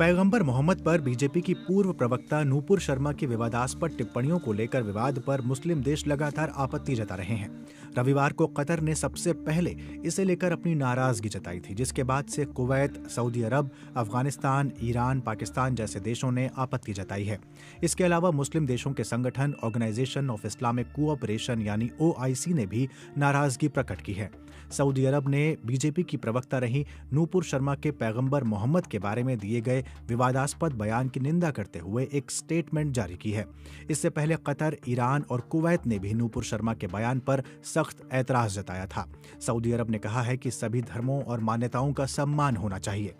पैगंबर मोहम्मद पर बीजेपी की पूर्व प्रवक्ता नूपुर शर्मा की विवादास्पद टिप्पणियों को लेकर विवाद पर मुस्लिम देश लगातार आपत्ति जता रहे हैं। रविवार को कतर ने सबसे पहले इसे लेकर अपनी नाराजगी जताई थी, जिसके बाद से कुवैत, सऊदी अरब, अफगानिस्तान, ईरान, पाकिस्तान जैसे देशों ने आपत्ति जताई है। इसके अलावा मुस्लिम देशों के संगठन ऑर्गेनाइजेशन ऑफ इस्लामिक कोऑपरेशन यानी OIC ने भी नाराजगी प्रकट की है। सऊदी अरब ने बीजेपी की प्रवक्ता रही नूपुर शर्मा के पैगंबर मोहम्मद के बारे में दिए गए विवादास्पद बयान की निंदा करते हुए एक स्टेटमेंट जारी की है। इससे पहले कतर, ईरान और कुवैत ने भी नूपुर शर्मा के बयान पर सख्त ऐतराज जताया था। सऊदी अरब ने कहा है कि सभी धर्मों और मान्यताओं का सम्मान होना चाहिए।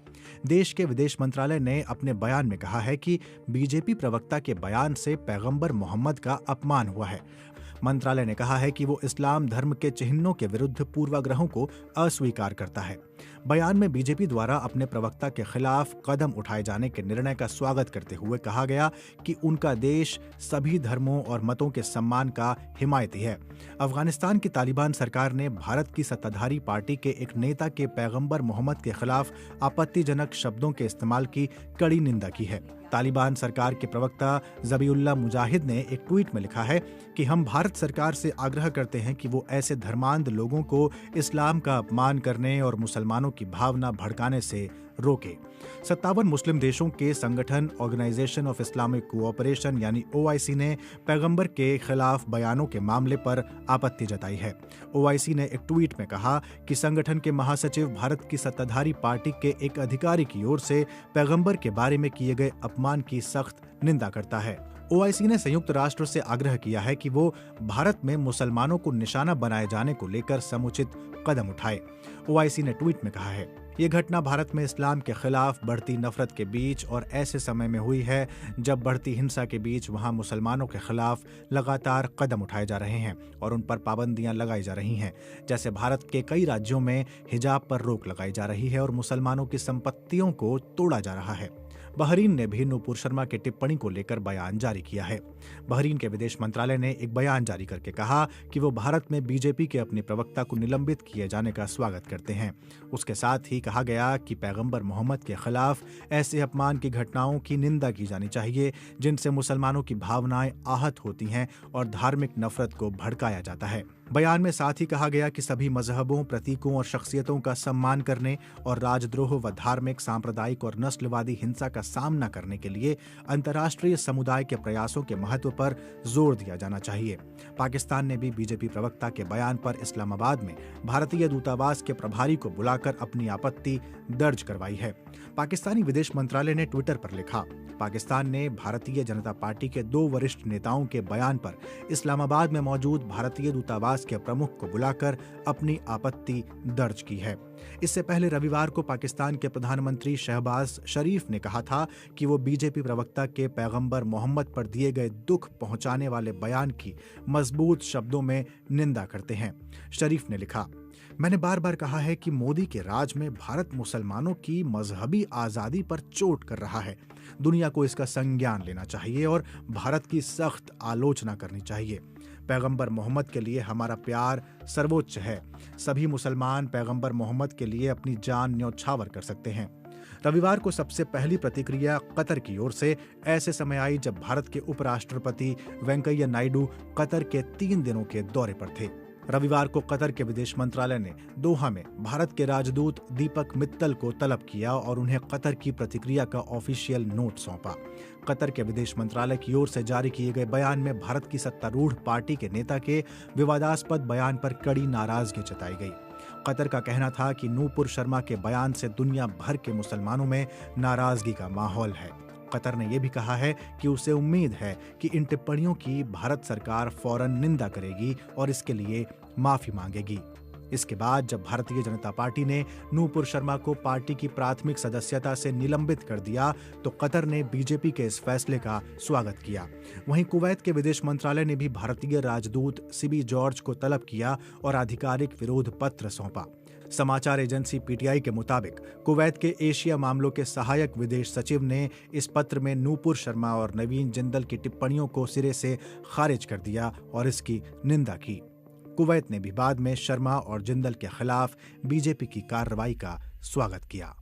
देश के विदेश मंत्रालय ने अपने बयान में कहा है कि बीजेपी प्रवक्ता के बयान से पैगंबर मोहम्मद का अपमान हुआ है। मंत्रालय ने कहा है कि वो इस्लाम धर्म के चिन्हों के विरुद्ध पूर्वाग्रहों को अस्वीकार करता है। बयान में बीजेपी द्वारा अपने प्रवक्ता के खिलाफ कदम उठाए जाने के निर्णय का स्वागत करते हुए कहा गया कि उनका देश सभी धर्मों और मतों के सम्मान का हिमायती है। अफगानिस्तान की तालिबान सरकार ने भारत की सत्ताधारी पार्टी के एक नेता के पैगंबर मोहम्मद के खिलाफ आपत्तिजनक शब्दों के इस्तेमाल की कड़ी निंदा की है। तालिबान सरकार के प्रवक्ता ज़बीउल्लाह मुजाहिद ने एक ट्वीट में लिखा है कि हम भारत सरकार से आग्रह करते हैं कि वो ऐसे धर्मांध लोगों को इस्लाम का अपमान करने और मुसलमानों की भावना भड़काने से रोके। 57 मुस्लिम देशों के संगठन ऑर्गेनाइजेशन ऑफ इस्लामिक कोऑपरेशन यानी OIC ने पैगंबर के खिलाफ बयानों के मामले पर आपत्ति जताई है। OIC ने एक ट्वीट में कहा कि संगठन के महासचिव भारत की सत्ताधारी पार्टी के एक अधिकारी की ओर से पैगंबर के बारे में किए गए अपमान की सख्त निंदा करता है। OIC ने संयुक्त राष्ट्र से आग्रह किया है कि वो भारत में मुसलमानों को निशाना बनाए जाने को लेकर समुचित कदम उठाए। OIC ने ट्वीट में कहा है, ये घटना भारत में इस्लाम के खिलाफ बढ़ती नफरत के बीच और ऐसे समय में हुई है जब बढ़ती हिंसा के बीच वहां मुसलमानों के खिलाफ लगातार कदम उठाए जा रहे हैं और उन पर पाबंदियां लगाई जा रही हैं। जैसे भारत के कई राज्यों में हिजाब पर रोक लगाई जा रही है और मुसलमानों की संपत्तियों को तोड़ा जा रहा है। बहरीन ने भी नूपुर शर्मा की टिप्पणी को लेकर बयान जारी किया है। बहरीन के विदेश मंत्रालय ने एक बयान जारी करके कहा कि वो भारत में बीजेपी के अपने प्रवक्ता को निलंबित किए जाने का स्वागत करते हैं। उसके साथ ही कहा गया कि पैगंबर मोहम्मद के खिलाफ ऐसे अपमान की घटनाओं की निंदा की जानी चाहिए जिनसे मुसलमानों की भावनाएं आहत होती हैं और धार्मिक नफरत को भड़काया जाता है। बयान में साथ ही कहा गया कि सभी मजहबों, प्रतीकों और शख्सियतों का सम्मान करने और राजद्रोह व धार्मिक, सांप्रदायिक और नस्लवादी हिंसा का सामना करने के लिए अंतर्राष्ट्रीय समुदाय के प्रयासों के महत्व पर जोर दिया जाना चाहिए। पाकिस्तान ने भी बीजेपी प्रवक्ता के बयान पर इस्लामाबाद में भारतीय दूतावास के प्रभारी को बुलाकर अपनी आपत्ति दर्ज करवाई है। पाकिस्तानी विदेश मंत्रालय ने ट्विटर पर लिखा, पाकिस्तान ने भारतीय जनता पार्टी के 2 वरिष्ठ नेताओं के बयान पर इस्लामाबाद में मौजूद भारतीय दूतावास के प्रमुख को बुलाकर अपनी आपत्ति दर्ज की है। इससे पहले रविवार को पाकिस्तान के प्रधानमंत्री शहबाज शरीफ ने कहा था कि वो बीजेपी प्रवक्ता के पैगंबर मोहम्मद पर दिए गए दुख पहुंचाने वाले बयान की मजबूत शब्दों में निंदा करते हैं। शरीफ ने लिखा, मैंने बार बार कहा है कि मोदी के राज में भारत मुसलमानों की मजहबी आजादी पर चोट कर रहा है। दुनिया को इसका संज्ञान लेना चाहिए और भारत की सख्त आलोचना करनी चाहिए। पैगंबर मोहम्मद के लिए हमारा प्यार सर्वोच्च है। सभी मुसलमान पैगंबर मोहम्मद के लिए अपनी जान न्यौछावर कर सकते हैं। रविवार को सबसे पहली प्रतिक्रिया कतर की ओर से ऐसे समय आई जब भारत के उपराष्ट्रपति वेंकैया नायडू कतर के 3 दिनों के दौरे पर थे। रविवार को कतर के विदेश मंत्रालय ने दोहा में भारत के राजदूत दीपक मित्तल को तलब किया और उन्हें कतर की प्रतिक्रिया का ऑफिशियल नोट सौंपा। कतर के विदेश मंत्रालय की ओर से जारी किए गए बयान में भारत की सत्तारूढ़ पार्टी के नेता के विवादास्पद बयान पर कड़ी नाराजगी जताई गई। कतर का कहना था कि नूपुर शर्मा के बयान से दुनिया भर के मुसलमानों में नाराजगी का माहौल है। कतर ने यह भी कहा है कि उसे उम्मीद है कि इन टिप्पणियों की भारत सरकार फौरन निंदा करेगी और इसके लिए माफी मांगेगी। इसके बाद जब भारतीय जनता पार्टी ने नूपुर शर्मा को पार्टी की प्राथमिक सदस्यता से निलंबित कर दिया तो कतर ने बीजेपी के इस फैसले का स्वागत किया। वहीं कुवैत के विदेश मंत्रालय ने भी भारतीय राजदूत सीबी जॉर्ज को तलब किया और आधिकारिक विरोध पत्र सौंपा। समाचार एजेंसी PTI के मुताबिक कुवैत के एशिया मामलों के सहायक विदेश सचिव ने इस पत्र में नूपुर शर्मा और नवीन जिंदल की टिप्पणियों को सिरे से खारिज कर दिया और इसकी निंदा की। कुवैत ने भी बाद में शर्मा और जिंदल के खिलाफ बीजेपी की कार्रवाई का स्वागत किया।